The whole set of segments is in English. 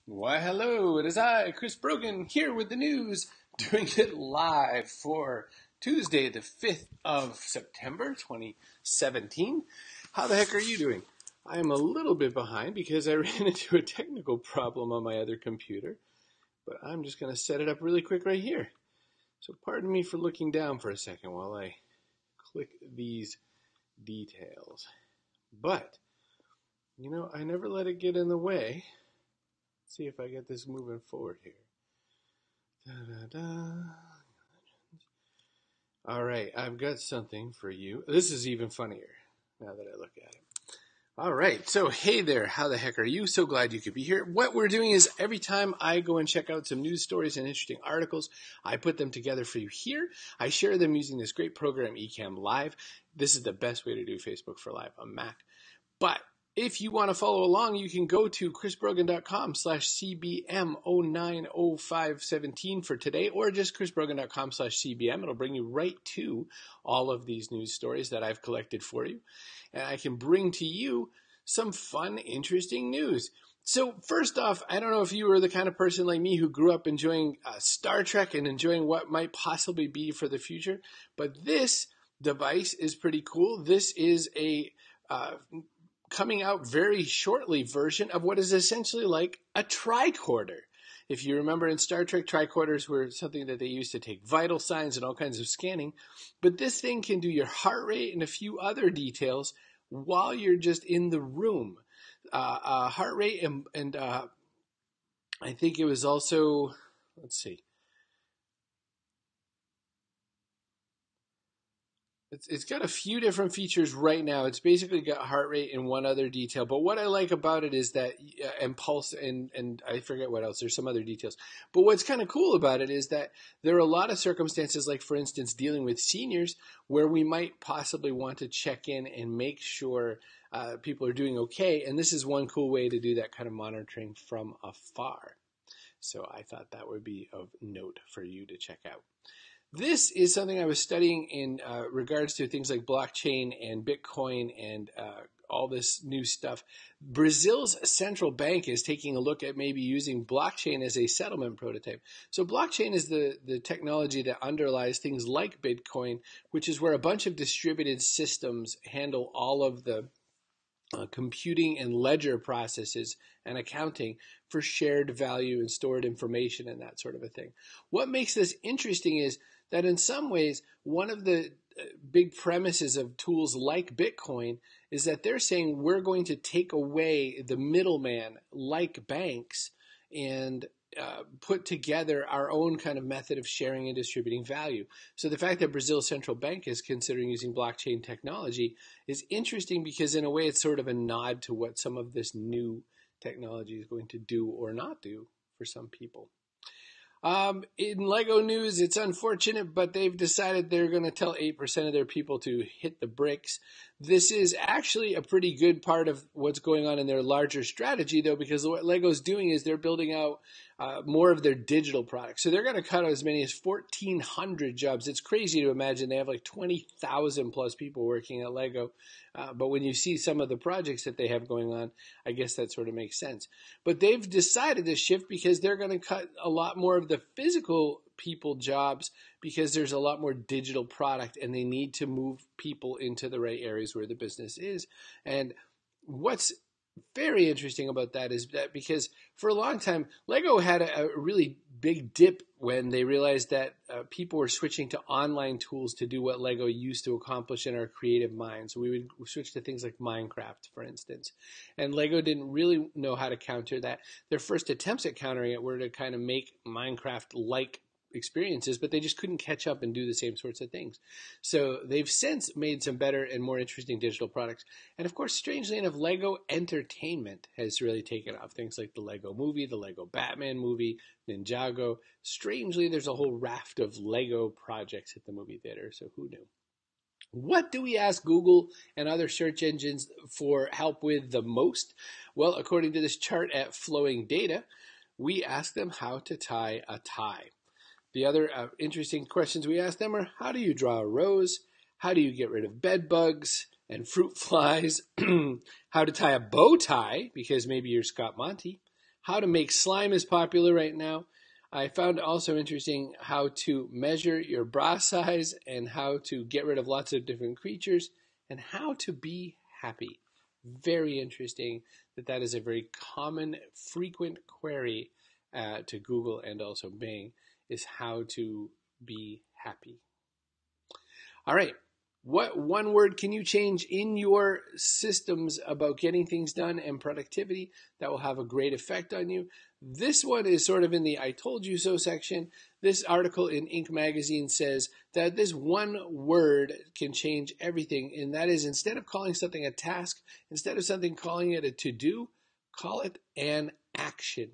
Why, hello, it is I, Chris Brogan, here with the news, doing it live for Tuesday, the 5th of September, 2017. How the heck are you doing? I am a little bit behind because I ran into a technical problem on my other computer, but I'm just going to set it up really quick right here. So pardon me for looking down for a second while I click these details. But, I never let it get in the way. See if I get this moving forward here. Da-da-da. All right, I've got something for you. This is even funnier now that I look at it. All right, so hey there, how the heck are you? So glad you could be here. What we're doing is every time I go and check out some news stories and interesting articles, I put them together for you here. I share them using this great program, Ecamm Live. This is the best way to do Facebook for Live on Mac. But if you want to follow along, you can go to chrisbrogan.com/cbm090517 for today, or just chrisbrogan.com/cbm. It'll bring you right to all of these news stories that I've collected for you. And I can bring to you some fun, interesting news. So first off, I don't know if you were the kind of person like me who grew up enjoying Star Trek and enjoying what might possibly be for the future, but this device is pretty cool. This is a coming out very shortly version of what is essentially like a tricorder. If you remember in Star Trek, tricorders were something that they used to take vital signs and all kinds of scanning. But this thing can do your heart rate and a few other details while you're just in the room. Heart rate and I think it was also, let's see. It's got a few different features right now. It's basically got heart rate and one other detail. But what I like about it is that, and pulse, and I forget what else. There's some other details. But what's kind of cool about it is that there are a lot of circumstances, like, for instance, dealing with seniors, where we might possibly want to check in and make sure people are doing okay. And this is one cool way to do that kind of monitoring from afar. So I thought that would be of note for you to check out. This is something I was studying in regards to things like blockchain and Bitcoin and all this new stuff. Brazil's central bank is taking a look at maybe using blockchain as a settlement prototype. So blockchain is the technology that underlies things like Bitcoin, which is where a bunch of distributed systems handle all of the computing and ledger processes and accounting for shared value and stored information and that sort of a thing. What makes this interesting is that in some ways, one of the big premises of tools like Bitcoin is that they're saying we're going to take away the middleman like banks and put together our own kind of method of sharing and distributing value. So the fact that Brazil's central bank is considering using blockchain technology is interesting because in a way it's sort of a nod to what some of this new technology is going to do or not do for some people. In Lego news, it's unfortunate, but they've decided they're going to tell 8% of their people to hit the bricks. This is actually a pretty good part of what's going on in their larger strategy, though, because what Lego's doing is they're building out more of their digital products. So they're going to cut out as many as 1,400 jobs. It's crazy to imagine they have like 20,000 plus people working at Lego. But when you see some of the projects that they have going on, I guess that sort of makes sense. But they've decided to shift because they're going to cut a lot more of the physical people jobs because there's a lot more digital product and they need to move people into the right areas where the business is. And what's very interesting about that is that because for a long time, Lego had a really big dip when they realized that people were switching to online tools to do what Lego used to accomplish in our creative minds. We would switch to things like Minecraft, for instance. And Lego didn't really know how to counter that. Their first attempts at countering it were to kind of make Minecraft-like experiences, but they just couldn't catch up and do the same sorts of things. So they've since made some better and more interesting digital products. And of course, strangely enough, Lego Entertainment has really taken off. Things like the Lego Movie, the Lego Batman movie, Ninjago. Strangely, there's a whole raft of Lego projects at the movie theater, so who knew? What do we ask Google and other search engines for help with the most? Well, according to this chart at Flowing Data, we ask them how to tie a tie. The other interesting questions we ask them are, how do you draw a rose? How do you get rid of bed bugs and fruit flies? How to tie a bow tie, because maybe you're Scott Monty. How to make slime is popular right now. I found also interesting how to measure your bra size and how to get rid of lots of different creatures and how to be happy. Very interesting that is a very common, frequent query to Google and also Bing is how to be happy. All right. What one word can you change in your systems about getting things done and productivity that will have a great effect on you? This one is sort of in the I told you so section. This article in Inc. magazine says that this one word can change everything, and that is instead of calling something a task, instead of something calling it a to-do, call it an action.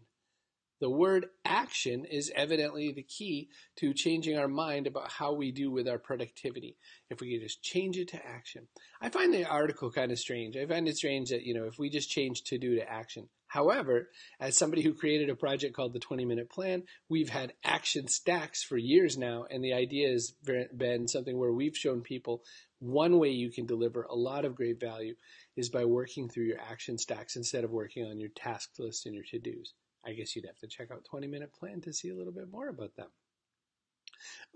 The word action is evidently the key to changing our mind about how we do with our productivity. If we could just change it to action. I find the article kind of strange. I find it strange that, if we just change to do to action. However, as somebody who created a project called the 20-Minute Plan, we've had action stacks for years now, and the idea has been something where we've shown people one way you can deliver a lot of great value is by working through your action stacks instead of working on your task list and your to-dos. I guess you'd have to check out 20-Minute Plan to see a little bit more about that.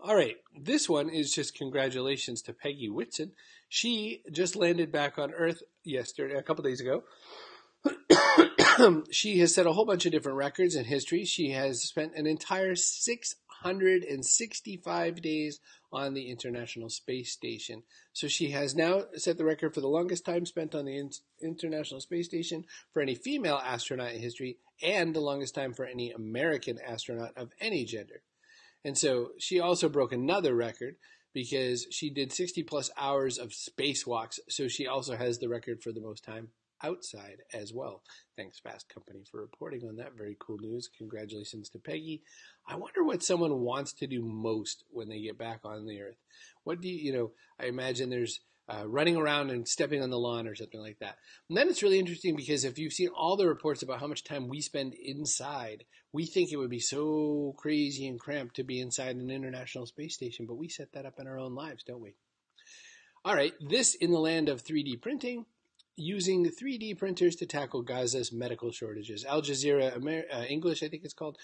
All right, this one is just congratulations to Peggy Whitson. She just landed back on Earth a couple days ago. She has set a whole bunch of different records in history. She has spent an entire 665 days on the International Space Station. So she has now set the record for the longest time spent on the International Space Station for any female astronaut in history and the longest time for any American astronaut of any gender. And so she also broke another record because she did 60 plus hours of spacewalks. So she also has the record for the most time outside as well. Thanks, Fast Company, for reporting on that. Very cool news. Congratulations to Peggy. I wonder what someone wants to do most when they get back on the Earth. What do I imagine there's running around and stepping on the lawn or something like that. And then it's really interesting because if you've seen all the reports about how much time we spend inside, we think it would be so crazy and cramped to be inside an International Space Station, but we set that up in our own lives, don't we? All right, this in the land of 3D printing. Using 3D printers to tackle Gaza's medical shortages. Al Jazeera English, I think it's called,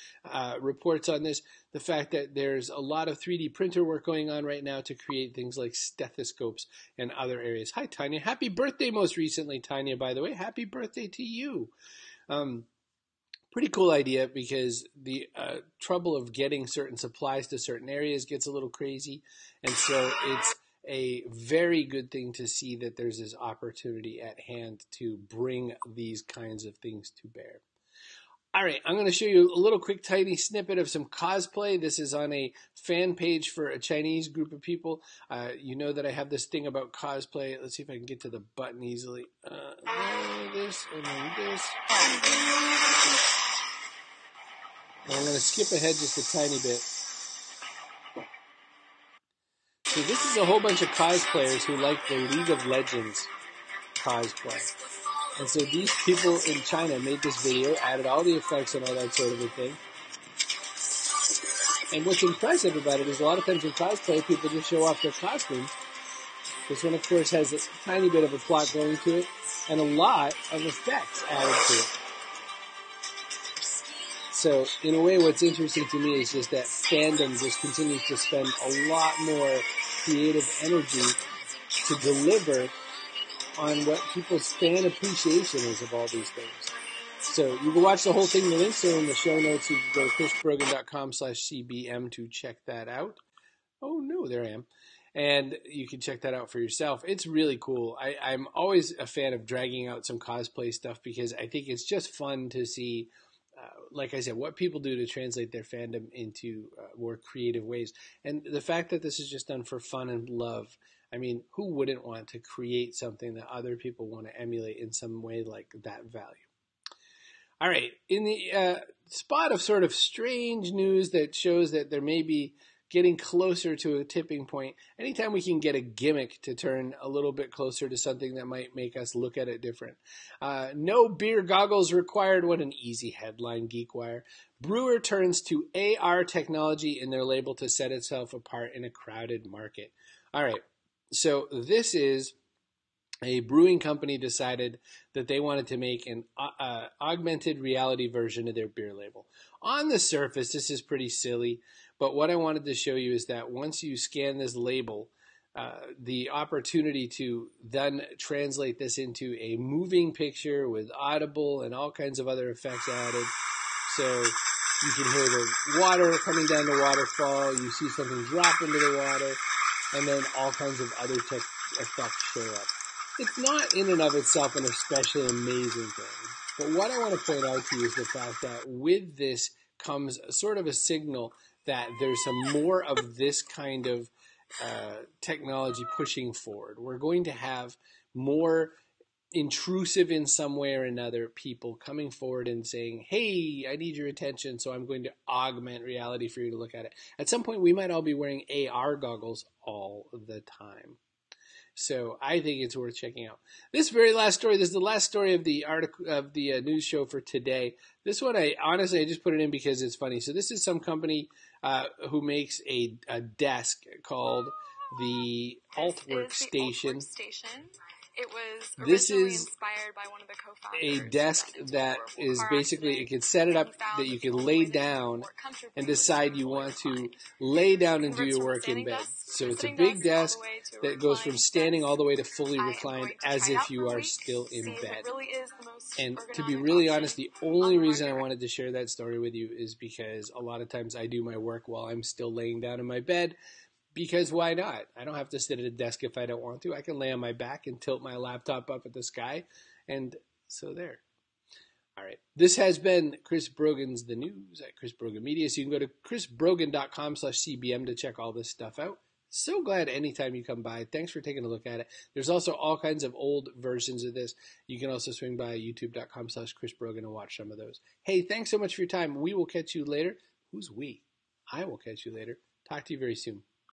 reports on this. The fact that there's a lot of 3D printer work going on right now to create things like stethoscopes and other areas. Hi, Tanya. Happy birthday most recently, Tanya, by the way. Happy birthday to you. Pretty cool idea because the trouble of getting certain supplies to certain areas gets a little crazy. And so it's a very good thing to see that there's this opportunity at hand to bring these kinds of things to bear. All right, I'm going to show you a little quick tiny snippet of some cosplay. This is on a fan page for a Chinese group of people. You know that I have this thing about cosplay. Let's see if I can get to the button easily. This and then this. And I'm going to skip ahead just a tiny bit. So this is a whole bunch of cosplayers who like the League of Legends cosplay. And so these people in China made this video, added all the effects and all that sort of a thing. And what's impressive about it is a lot of times in cosplay, people just show off their costumes. This one, of course, has a tiny bit of a plot going to it and a lot of effects added to it. So, in a way, what's interesting to me is just that fandom just continues to spend a lot more creative energy to deliver on what people's fan appreciation is of all these things. So you can watch the whole thing. The links are in the show notes. You can go to chrisbrogan.com/cbm to check that out. Oh, no, there I am. And you can check that out for yourself. It's really cool. I'm always a fan of dragging out some cosplay stuff because I think it's just fun to see, like I said, what people do to translate their fandom into more creative ways. And the fact that this is just done for fun and love, I mean, who wouldn't want to create something that other people want to emulate in some way like that value? All right, in the spot of sort of strange news that shows that there may be getting closer to a tipping point, anytime we can get a gimmick to turn a little bit closer to something that might make us look at it different. No beer goggles required. What an easy headline, GeekWire. Brewer turns to AR technology in their label to set itself apart in a crowded market. All right, so this is a brewing company decided that they wanted to make an augmented reality version of their beer label. On the surface, this is pretty silly, but what I wanted to show you is that once you scan this label, the opportunity to then translate this into a moving picture with audible and all kinds of other effects added. So you can hear the water coming down the waterfall, you see something drop into the water, and then all kinds of other effects show up. It's not in and of itself an especially amazing thing, but what I want to point out to you is the fact that with this comes sort of a signal that there's some more of this kind of technology pushing forward. We're going to have more intrusive in some way or another people coming forward and saying, hey, I need your attention, so I'm going to augment reality for you to look at it. At some point, we might all be wearing AR goggles all the time. So I think it's worth checking out. This very last story, this is the last story of the article of the news show for today. This one, I just put it in because it's funny. So this is some company who makes a desk called the Altwork Station. It was originally inspired by one of the co-founders. A desk that is basically, you can set it up that you can lay down and decide you want to lay down and do your work in bed. So it's a big desk that goes from standing all the way to fully reclined as if you are still in bed. And to be really honest, the only reason I wanted to share that story with you is because a lot of times I do my work while I'm still laying down in my bed. Because why not? I don't have to sit at a desk if I don't want to. I can lay on my back and tilt my laptop up at the sky. And so there. All right. This has been Chris Brogan's The News at Chris Brogan Media. So you can go to chrisbrogan.com/CBM to check all this stuff out. So glad anytime you come by. Thanks for taking a look at it. There's also all kinds of old versions of this. You can also swing by youtube.com/chrisbrogan and watch some of those. Hey, thanks so much for your time. We will catch you later. Who's we? I will catch you later. Talk to you very soon.